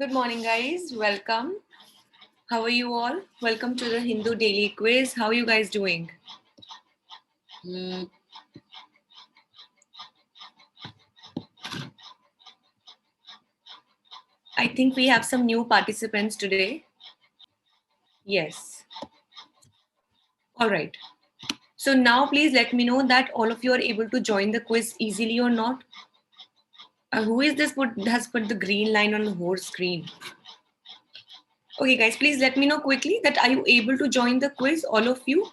Good morning, guys. Welcome. How are you all? Welcome to the Hindu Daily Quiz. How are you guys doing? I think we have some new participants today. Yes. All right. So now please let me know that all of you are able to join the quiz easily or not. Who is this has put the green line on the whole screen? Okay, guys, please let me know quickly that are you able to join the quiz, all of you?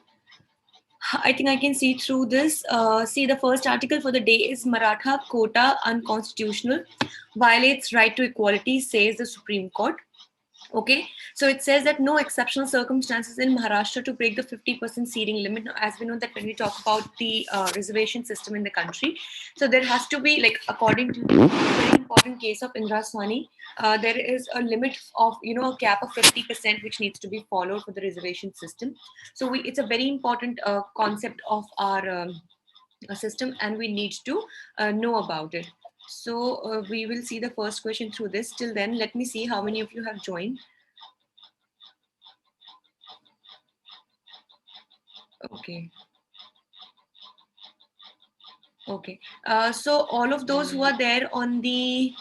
I think I can see through this. See, the first article for the day is Maratha quota unconstitutional, violates right to equality, says the Supreme Court. Okay, so it says that no exceptional circumstances in Maharashtra to break the 50% seating limit. Now, as we know that when we talk about the reservation system in the country, so there has to be, like, according to the very important case of Indra Swani, there is a limit of, a cap of 50% which needs to be followed for the reservation system. So it's a very important concept of our system, and we need to know about it. So we will see the first question through this. Till then, let me see how many of you have joined. Okay. Okay. So all of those who are there on the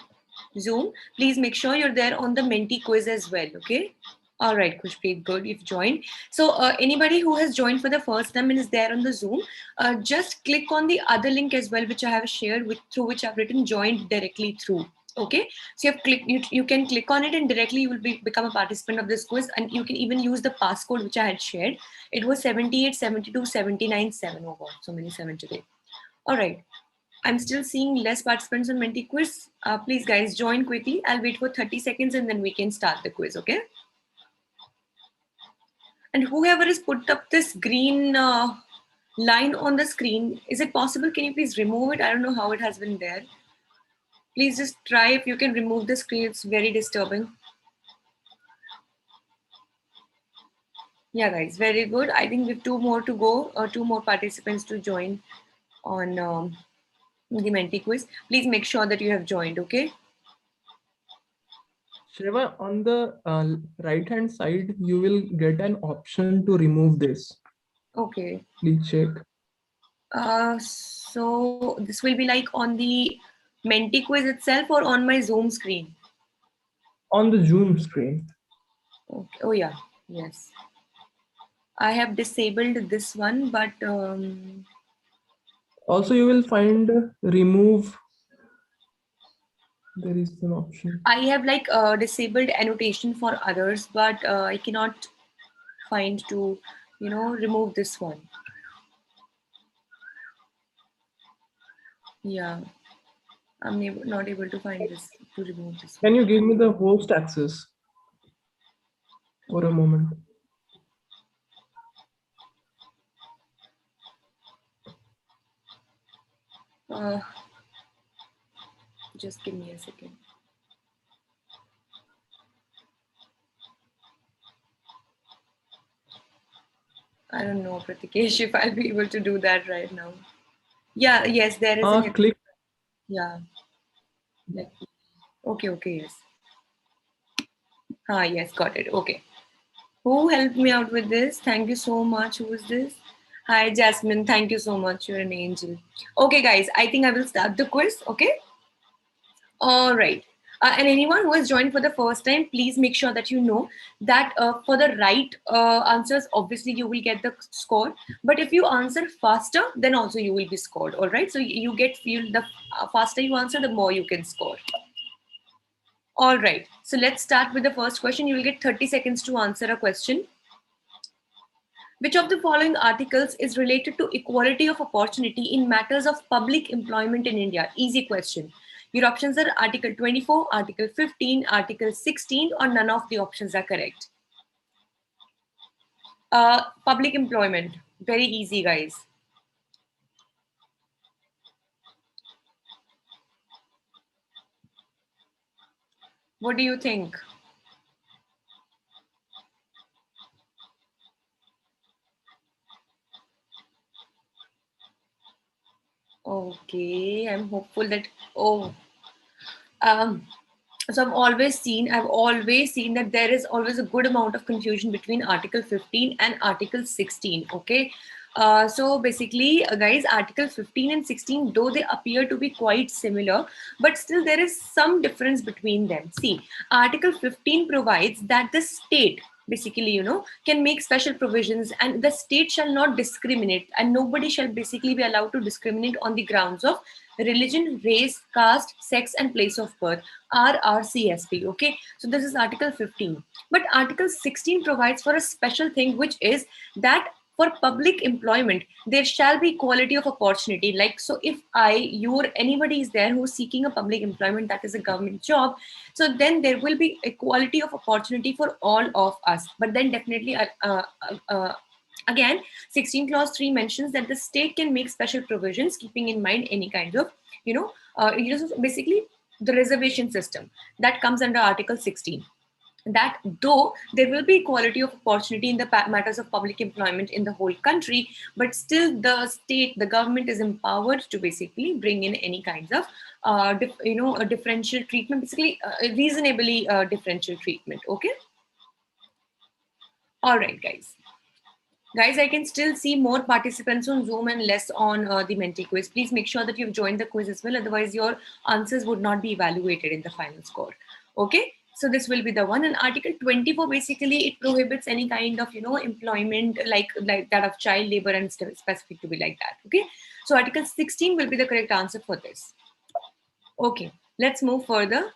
Zoom, please make sure you're there on the Menti quiz as well. Okay. All right, Kushpreet, good. You've joined. So anybody who has joined for the first time and is there on the Zoom, just click on the other link as well, which I have shared through which I've written joined directly through. Okay, so you can click on it and directly you will become a participant of this quiz, and you can even use the passcode which I had shared. It was 78 72 79 7. Oh god, so many 7 today. All right. I'm still seeing less participants on Menti quiz. Please, guys, join quickly. I'll wait for 30 seconds and then we can start the quiz, okay? And whoever has put up this green line on the screen, is it possible? Can you please remove it? I don't know how it has been there. Please just try if you can remove the screen. It's very disturbing. Yeah, guys, very good. I think we have two more to go, two more participants to join on the Menti quiz. Please make sure that you have joined, okay? Shiva, on the right hand side, you will get an option to remove this. Okay. Please check. So this will be like on the Menti quiz itself or on my Zoom screen? On the Zoom screen. Okay. Oh yeah, yes. I have disabled this one, but also you will find remove. There is an option. I have like disabled annotation for others, but I cannot find to, remove this one. Yeah, I'm not able to find this to remove this one. Can you give me the host access for a moment? Just give me a second. I don't know, Pratikesh, if I'll be able to do that right now. Yeah, yes, there is an... Click. Yeah. Okay, yes. Yes, got it. Okay. Who helped me out with this? Thank you so much. Who is this? Hi, Jasmine. Thank you so much. You're an angel. Okay, guys, I think I will start the quiz. Okay. All right. And anyone who has joined for the first time, please make sure that you know that for the right answers, obviously you will get the score. But if you answer faster, then also you will be scored. All right. So you get feel the faster you answer, the more you can score. All right. So let's start with the first question. You will get 30 seconds to answer a question. Which of the following articles is related to equality of opportunity in matters of public employment in India? Easy question. Your options are Article 24, Article 15, Article 16, or none of the options are correct. Public employment. Very easy, guys. What do you think? Okay, I'm hopeful that... Oh, So I've always seen that there is always a good amount of confusion between Article 15 and Article 16. Okay. So basically, guys, Article 15 and 16, though they appear to be quite similar, but still there is some difference between them. See, Article 15 provides that the state, basically, can make special provisions, and the state shall not discriminate, and nobody shall basically be allowed to discriminate on the grounds of religion, race, caste, sex, and place of birth, RRCSP. Okay, so this is Article 15. But Article 16 provides for a special thing, which is that for public employment, there shall be equality of opportunity. Like, so if you or anybody is there who's seeking a public employment, that is a government job, so then there will be equality of opportunity for all of us. But then definitely, again, 16 clause 3 mentions that the state can make special provisions keeping in mind any kinds of, basically the reservation system that comes under Article 16. That though there will be equality of opportunity in the matters of public employment in the whole country, but still the government is empowered to basically bring in any kinds of, a differential treatment, basically reasonably differential treatment. Okay. All right, guys. Guys, I can still see more participants on Zoom and less on the Menti quiz. Please make sure that you've joined the quiz as well. Otherwise, your answers would not be evaluated in the final score. Okay. So this will be the one. And Article 24, basically, it prohibits any kind of, employment like that of child labor, and specific to be like that. Okay. So Article 16 will be the correct answer for this. Okay. Let's move further.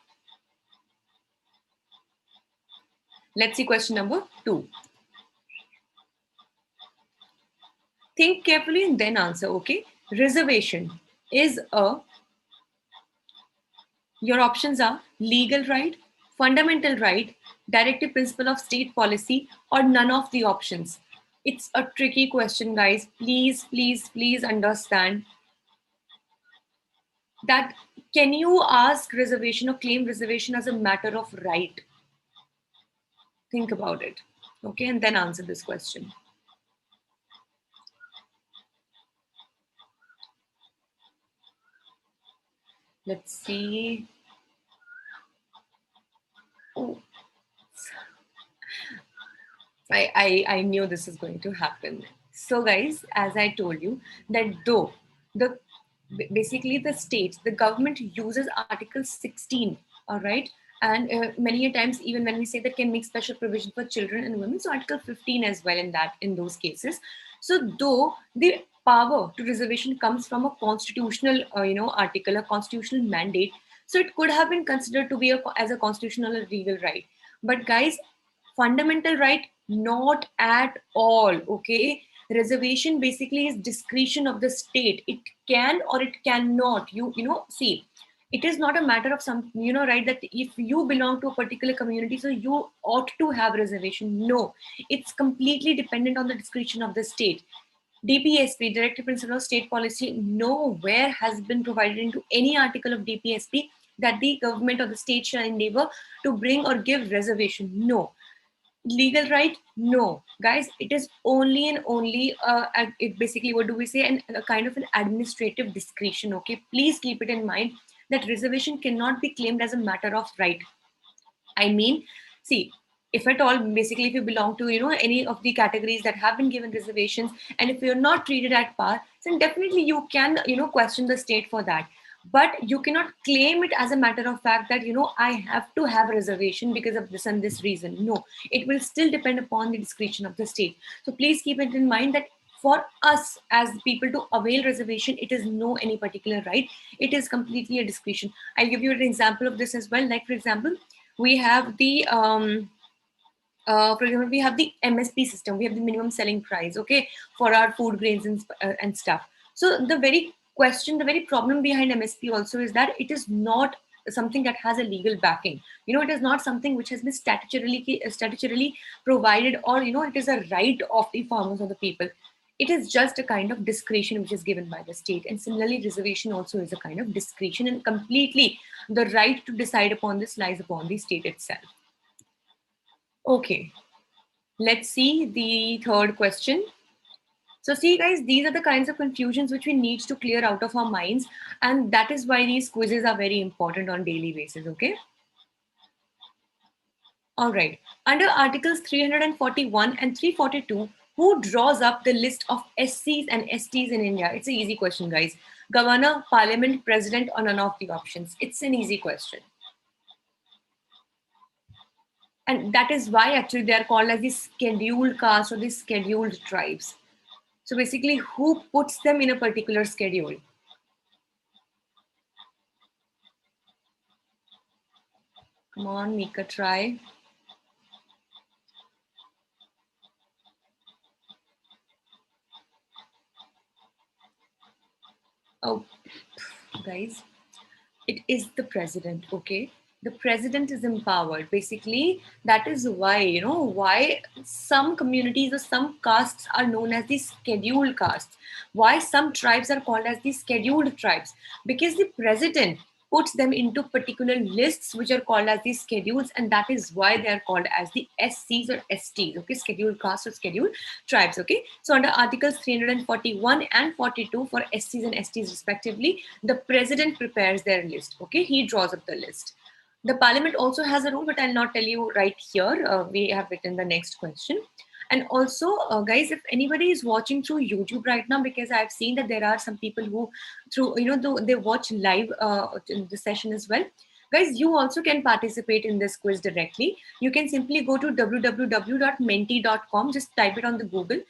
Let's see question number 2. Think carefully and then answer. Okay. Reservation is your options are legal right, fundamental right, directive principle of state policy, or none of the options. It's a tricky question, guys. Please, please, please understand that can you ask reservation or claim reservation as a matter of right? Think about it. Okay. And then answer this question. Let's see. Oh, I knew this is going to happen. So guys, as I told you, that though basically the government uses Article 16, all right, and many a times even when we say that can make special provision for children and women, so Article 15 as well in those cases. So though the power to reservation comes from a constitutional article, a constitutional mandate, so it could have been considered to be as a constitutional or legal right. But guys, fundamental right, not at all. Okay, reservation basically is discretion of the state. It can or it cannot. See, it is not a matter of some right, that if you belong to a particular community, so you ought to have reservation. No, it's completely dependent on the discretion of the state. DPSP, Directive Principle of State Policy, nowhere has been provided into any article of DPSP that the government or the state shall endeavor to bring or give reservation. No. Legal right? No. Guys, it is only and only, it basically, what do we say, a kind of an administrative discretion. Okay, please keep it in mind that reservation cannot be claimed as a matter of right. I mean, see, if at all, basically, if you belong to any of the categories that have been given reservations, and if you're not treated at par, then definitely you can question the state for that. But you cannot claim it as a matter of fact that I have to have a reservation because of this and this reason. No, it will still depend upon the discretion of the state. So please keep it in mind that for us as people to avail reservation, it is no any particular right. It is completely a discretion. I'll give you an example of this as well. Like, for example, we have the for example, we have the MSP system. We have the minimum selling price, okay, for our food grains and stuff. So the very problem behind MSP also is that it is not something that has a legal backing. It is not something which has been statutorily provided, or it is a right of the farmers or the people. It is just a kind of discretion which is given by the state. And similarly, reservation also is a kind of discretion, and completely the right to decide upon this lies upon the state itself. Okay, let's see the third question. So see, guys, these are the kinds of confusions which we need to clear out of our minds. And that is why these quizzes are very important on daily basis, okay? All right. Under Articles 341 and 342, who draws up the list of SCs and STs in India? It's an easy question, guys. Governor, Parliament, President, or none of the options? It's an easy question. And that is why actually they are called as the scheduled castes or the scheduled tribes. So basically, who puts them in a particular schedule? Come on, Mika, try. Oh, guys, it is the president, okay? The president is empowered. Basically, that is why, why some communities or some castes are known as the scheduled castes. Why some tribes are called as the scheduled tribes? Because the president puts them into particular lists which are called as the schedules, and that is why they are called as the SCs or STs, okay? Scheduled castes or scheduled tribes, okay? So under Articles 341 and 42 for SCs and STs respectively, the president prepares their list, okay? He draws up the list. The parliament also has a role, but I'll not tell you right here. We have it in the next question. And also, guys, if anybody is watching through YouTube right now, because I've seen that there are some people who, through, they watch live in the session as well. Guys, you also can participate in this quiz directly. You can simply go to www.menti.com, just type it on the Google.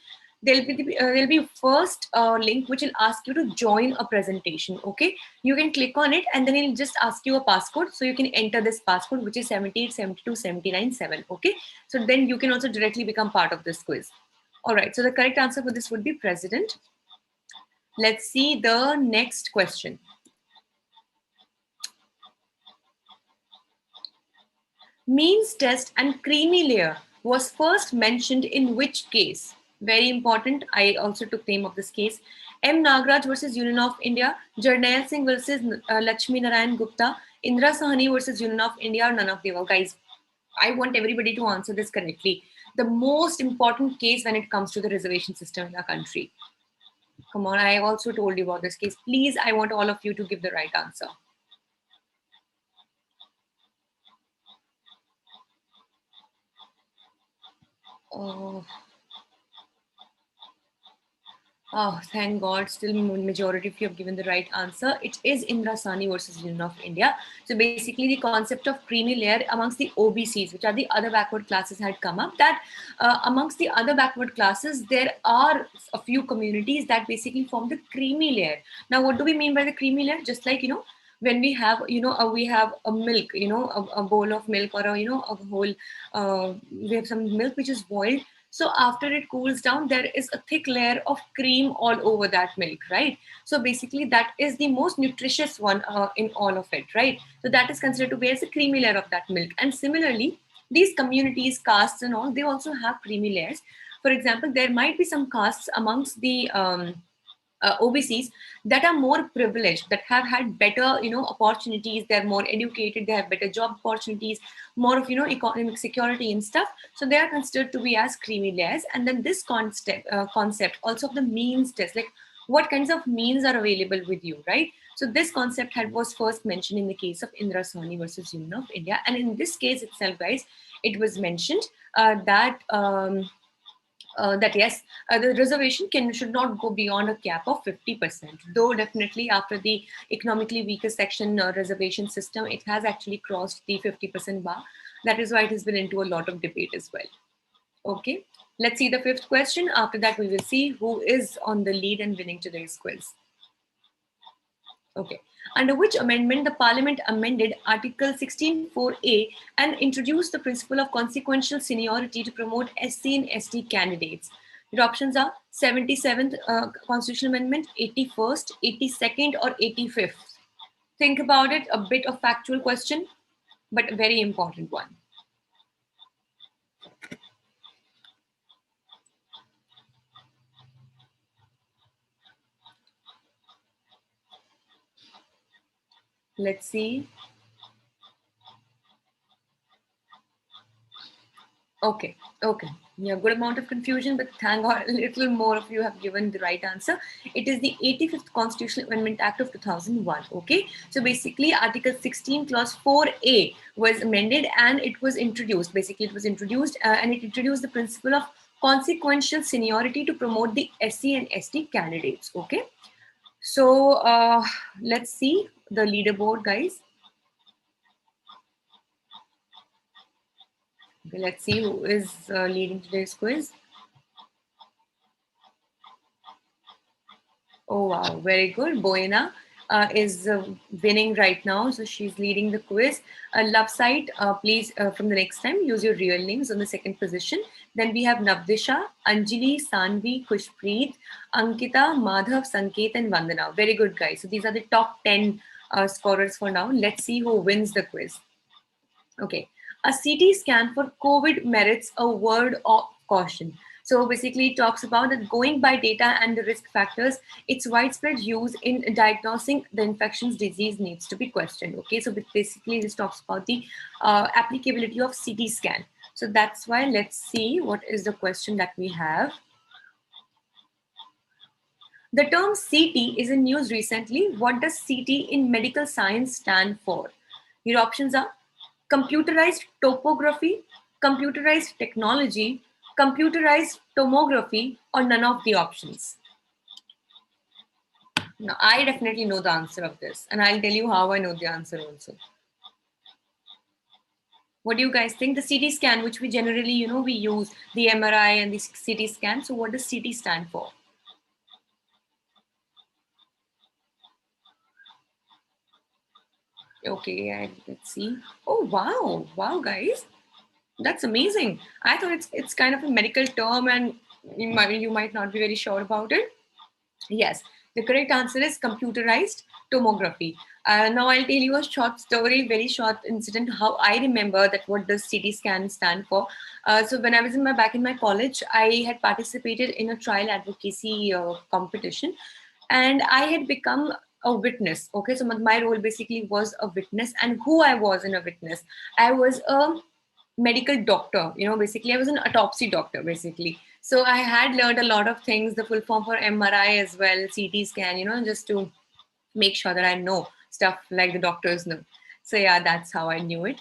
There'll be first link which will ask you to join a presentation, okay? You can click on it and then it'll just ask you a passcode. So you can enter this passcode, which is 7872797, okay? So then you can also directly become part of this quiz. All right, so the correct answer for this would be president. Let's see the next question. Means test and creamy layer was first mentioned in which case? Very important. I also took name of this case. M. Nagraj versus Union of India, Jarnail Singh versus Lakshmi Narayan Gupta, Indra Sahani versus Union of India, or none of the above. Guys, I want everybody to answer this correctly. The most important case when it comes to the reservation system in our country. Come on, I also told you about this case. Please, I want all of you to give the right answer. Oh, thank God, still majority of you have given the right answer. It is Indra Sahni versus Union of India. So basically the concept of creamy layer amongst the OBCs, which are the other backward classes, had come up, that amongst the other backward classes, there are a few communities that basically form the creamy layer. Now, what do we mean by the creamy layer? Just like, when we have, we have a milk, a bowl of milk, or a whole, we have some milk which is boiled. So after it cools down, there is a thick layer of cream all over that milk, right? So basically that is the most nutritious one in all of it, right? So that is considered to be as a creamy layer of that milk. And similarly, these communities, castes and all, they also have creamy layers. For example, there might be some castes amongst the OBCs that are more privileged, that have had better, opportunities. They're more educated. They have better job opportunities, more of, economic security and stuff. So they are considered to be as creamy layers. And then this concept also of the means test, like what kinds of means are available with you, right? So this concept was first mentioned in the case of Indra Sahni versus Union of India. And in this case itself, guys, it was mentioned that yes, the reservation should not go beyond a cap of 50%. Though definitely after the economically weaker section reservation system, it has actually crossed the 50% bar. That is why it has been into a lot of debate as well. Okay, let's see the fifth question. After that, we will see who is on the lead and winning today's quiz. Okay. Under which amendment the Parliament amended Article 16(4)(a) and introduced the principle of consequential seniority to promote SC and ST candidates? Your options are 77th Constitutional Amendment, 81st, 82nd, or 85th. Think about it, a bit of factual question, but a very important one. Let's see. Okay. Yeah, good amount of confusion, but thank God a little more of you have given the right answer. It is the 85th Constitutional Amendment Act of 2001. Okay, so basically Article 16 Clause 4A was amended and it was introduced. Basically, it was introduced and it introduced the principle of consequential seniority to promote the SC and ST candidates. Okay, so let's see the leaderboard, guys. Okay, let's see who is leading today's quiz. Oh wow, very good. Boena is winning right now, so she's leading the quiz. LawSikho, please from the next time use your real names on the second position. Then we have Navdisha, Anjali, Sanvi, Kushpreet, Ankita, Madhav, Sanket, and Vandana. Very good, guys. So these are the top 10 scorers for now. Let's see who wins the quiz. Okay, a CT scan for COVID merits a word of caution. So basically, it talks about that going by data and the risk factors, its widespread use in diagnosing the infectious disease needs to be questioned. Okay, so basically, this talks about the applicability of CT scan. So that's why let's see what is the question that we have. The term CT is in news recently. What does CT in medical science stand for? Your options are computerized topography, computerized technology, computerized tomography, or none of the options. Now, I definitely know the answer of this, and I'll tell you how I know the answer also. What do you guys think? The CT scan, which we generally, we use the MRI and the CT scan. So what does CT stand for? Okay, let's see. Oh, wow, guys. That's amazing. I thought it's kind of a medical term and you might not be very sure about it. Yes, the correct answer is computerized tomography. Now I'll tell you a short story, very short incident, how I remember that what does CT scan stand for. So when I was back in my college, I had participated in a trial advocacy competition and I had become a witness. Okay, so my role basically was a witness, and who I was in a witness, I was a medical doctor. Basically I was an autopsy doctor basically. So I had learned a lot of things, the full form for MRI as well, CT scan, just to make sure that I know stuff like the doctors know. So yeah, that's how I knew it.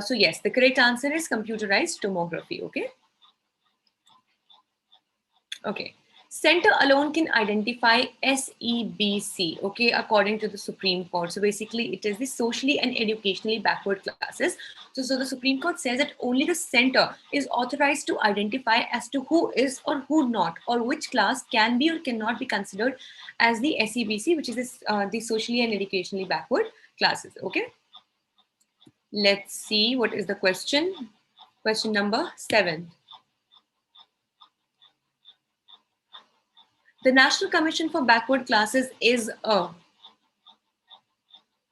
So yes, the correct answer is computerized tomography. Okay. Center alone can identify SEBC, okay, according to the Supreme Court. So basically, it is the socially and educationally backward classes. So the Supreme Court says that only the center is authorized to identify as to who is or who not, or which class can be or cannot be considered as the SEBC, which is the socially and educationally backward classes, okay? Let's see what is the question. Question number 7. The National Commission for Backward Classes is a,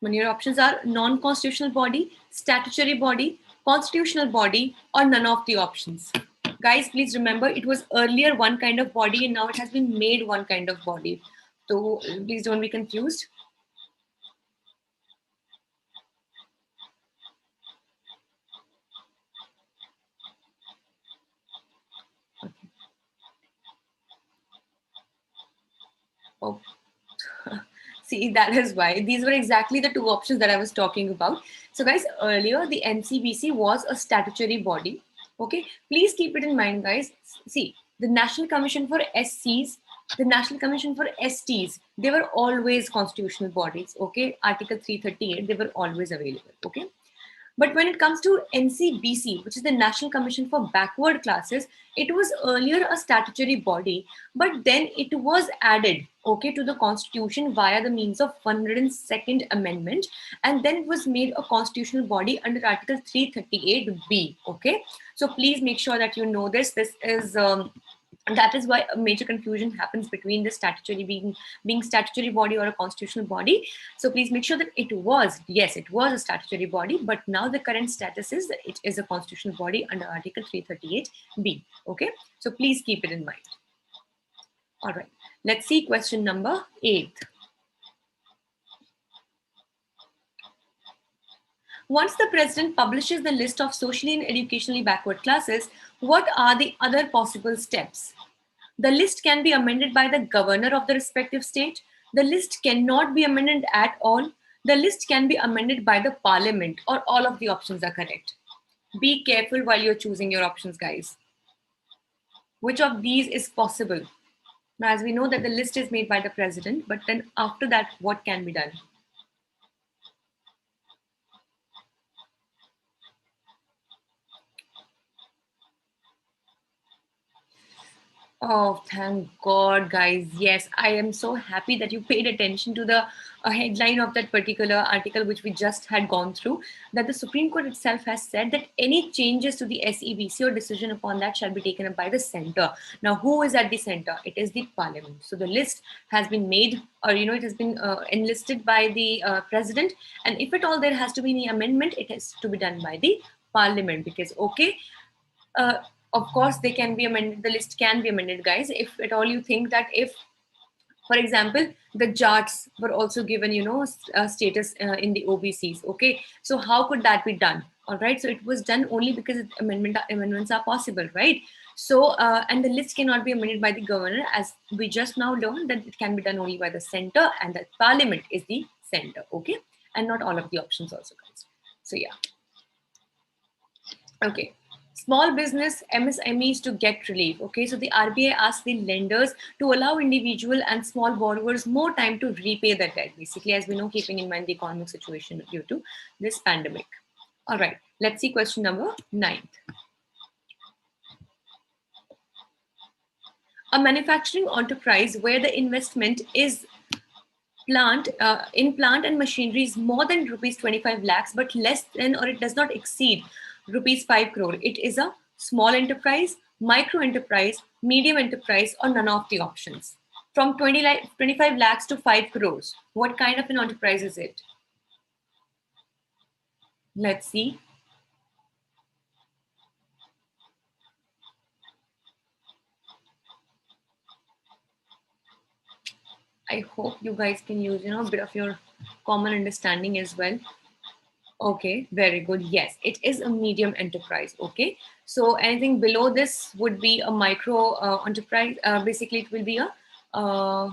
when your options are non-constitutional body, statutory body, constitutional body, or none of the options. Guys, please remember it was earlier one kind of body and now it has been made one kind of body. So please don't be confused. Oh. See, that is why. These were exactly the two options that I was talking about. So guys, earlier the NCBC was a statutory body. Okay, please keep it in mind, guys. See, the National Commission for SCs, the National Commission for STs, they were always constitutional bodies. Okay, Article 338, they were always available. Okay. But when it comes to NCBC, which is the National Commission for Backward Classes, it was earlier a statutory body, but then it was added, okay, to the Constitution via the means of 102nd Amendment, and then it was made a constitutional body under Article 338B. Okay, so please make sure that you know this. This is that is why a major confusion happens between the statutory being statutory body or a constitutional body. So please make sure that it was a statutory body, but now the current status is that it is a constitutional body under Article 338B. Okay, so please keep it in mind. All right, let's see question number 8. Once the president publishes the list of socially and educationally backward classes, what are the other possible steps? The list can be amended by the governor of the respective state. The list cannot be amended at all. The list can be amended by the parliament, or all of the options are correct. Be careful while you're choosing your options, guys. Which of these is possible? Now, as we know that the list is made by the president, but then after that, what can be done? Oh, thank God, guys. Yes, I am so happy that you paid attention to the headline of that particular article, which we just had gone through, that the Supreme Court itself has said that any changes to the SEBC or decision upon that shall be taken up by the center. Now, who is at the center? It is the parliament. So the list has been made, or, it has been enlisted by the president. And if at all there has to be any amendment, it has to be done by the parliament, because, okay, of course they can be amended, the list can be amended, guys, if at all you think that, if for example the Jats were also given status in the OBCs, okay, so how could that be done? All right, so it was done only because amendments are possible, right? So and the list cannot be amended by the governor, as we just now learned that it can be done only by the center, and the parliament is the center, okay, and not all of the options also, guys. So yeah, okay. Small business MSMEs to get relief. Okay, so the RBI asked the lenders to allow individual and small borrowers more time to repay their debt, basically, as we know, keeping in mind the economic situation due to this pandemic. All right, let's see question number 9. A manufacturing enterprise where the investment is in plant and machinery is more than rupees 25 lakhs, but less than, or it does not exceed rupees 5 crore. It is a small enterprise, micro enterprise, medium enterprise, or none of the options. From 25 lakhs to 5 crores, what kind of an enterprise is it? Let's see. I hope you guys can use, a bit of your common understanding as well. Okay, very good. Yes, it is a medium enterprise. Okay, so anything below this would be a micro enterprise. Basically, it will be a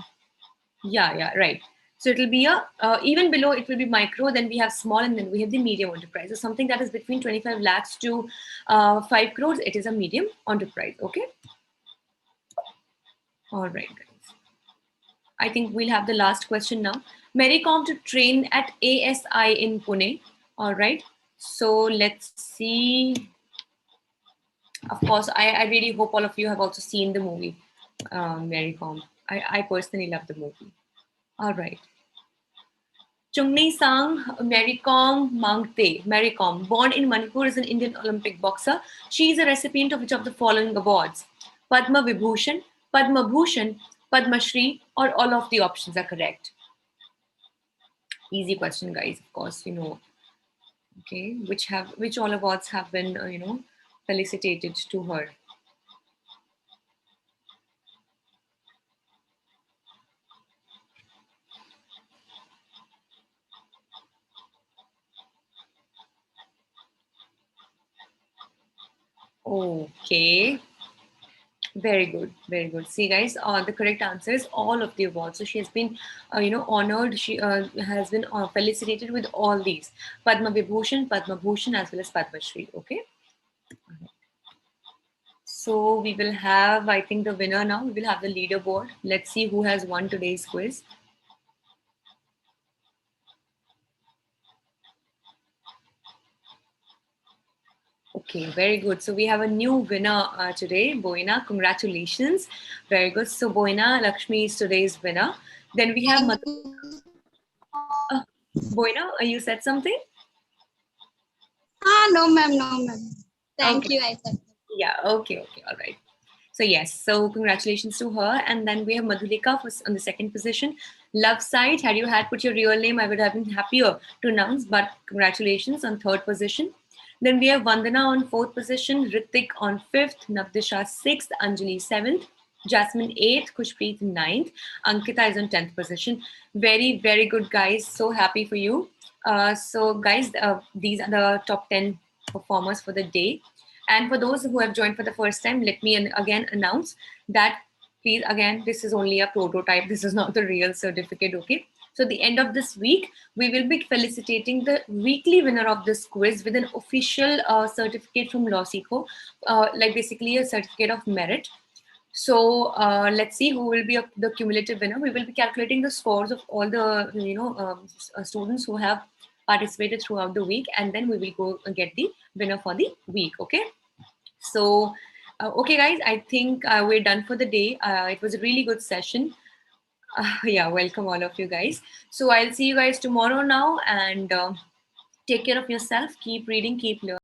yeah, right. So it will be a even below it will be micro. Then we have small, and then we have the medium enterprise. So something that is between 25 lakhs to 5 crores. It is a medium enterprise. Okay. All right, guys. I think we'll have the last question now. Mary Kom to train at ASI in Pune. All right. So let's see. Of course, I really hope all of you have also seen the movie, Mary Kom. I personally love the movie. All right. Chungni Sang Mary Kom Mangte. Mary Kom, born in Manipur, is an Indian Olympic boxer. She is a recipient of which of the following awards? Padma Vibhushan, Padma Bhushan, Padma Shri, or all of the options are correct? Easy question, guys. Of course, Okay, which all awards have been felicitated to her? Okay, very good, very good. See, guys, the correct answer is all of the awards. So she has been honored. She has been felicitated with all these: Padma Vibhushan, Padma Bhushan, as well as Padma Shri. Okay. So we will have, I think, the winner now. We will have the leaderboard. Let's see who has won today's quiz. Okay, very good. So we have a new winner today, Boina. Congratulations. Very good. So Boina, Lakshmi is today's winner. Then we have Boina, you said something? No, ma'am. No, ma'am. Thank Okay. you. I said. Yeah, okay, all right. So yes, so congratulations to her. And then we have Madhulika on the second position. Love side, had you had put your real name, I would have been happier to announce, but congratulations on third position. Then we have Vandana on fourth position, Ritik on fifth, Navdisha sixth, Anjali seventh, Jasmine 8th, Kushpreet 9th, Ankita is on 10th position. Very, very good, guys. So happy for you. So guys, these are the top 10 performers for the day. And for those who have joined for the first time, let me again announce that, please, again, this is only a prototype. This is not the real certificate, okay? So at the end of this week, we will be felicitating the weekly winner of this quiz with an official certificate from LawSikho, like basically a certificate of merit. So let's see who will be the cumulative winner. We will be calculating the scores of all the students who have participated throughout the week, and then we will go and get the winner for the week. Okay. So okay, guys, I think we're done for the day. It was a really good session. Yeah, welcome all of you guys. So I'll see you guys tomorrow now, and take care of yourself. Keep reading, keep learning.